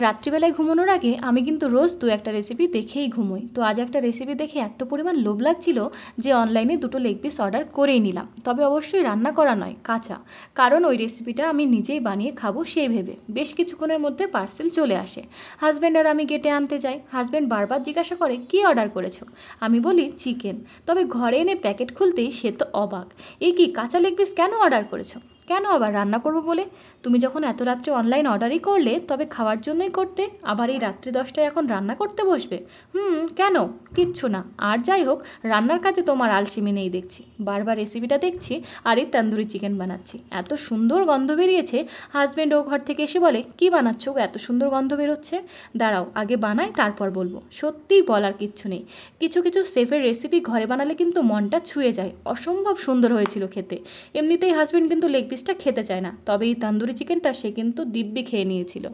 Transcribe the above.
রাত্রিবেলায় ঘুমানোর আগে আমি কিন্তু রোজ দু একটা রেসিপি দেখেই ঘুমোই। তো আজ একটা রেসিপি দেখে এত পরিমাণ লোভ লাগছিল যে অনলাইনে দুটো লেগ পিস অর্ডার করেই নিলাম। তবে অবশ্যই রান্না করা নয়, কাঁচা। কারণ ওই রেসিপিটা আমি নিজেই বানিয়ে খাবো সেই ভেবে। বেশ কিছুক্ষণের মধ্যে পার্সেল চলে আসে। হাজব্যান্ড আর আমি গেটে আনতে যাই। হাজব্যান্ড বারবার জিজ্ঞাসা করে, কী অর্ডার করেছো? আমি বলি চিকেন। তবে ঘরে এনে প্যাকেট খুলতেই সে তো অবাক। এ কি, কাঁচা লেগ পিস কেন অর্ডার করেছো? কেন আবার রান্না করবো বলে? তুমি যখন এত রাত্রে অনলাইন অর্ডারই করলে তবে খাওয়ার জন্যই করতে, আবার এই রাত্রি 10টায় এখন রান্না করতে বসবে? কেন? কিচ্ছু না। আর যাই হোক, রান্নার কাজে তোমার আলসেমি নেই দেখছি। বারবার রেসিপিটা দেখছি আর এই তন্দুরি চিকেন বানাচ্ছি, এত সুন্দর গন্ধ বেরিয়েছে। হাজব্যান্ড ও ঘর থেকে এসে বলে, কি বানাচ্ছ গো, এত সুন্দর গন্ধ বেরোচ্ছে? দাঁড়াও, আগে বানাই তারপর বলবো। সত্যিই বলার কিচ্ছু নেই। কিছু কিছু শেফের রেসিপি ঘরে বানালে কিন্তু মনটা ছুঁয়ে যায়। অসম্ভব সুন্দর হয়েছিল খেতে। এমনিতেই হাজব্যান্ড কিন্তু লেগ পিসটা খেতে চায় না, তবে এই তন্দুরি চিকেনটা সে কিন্তু দিব্যি খেয়ে নিয়েছিল।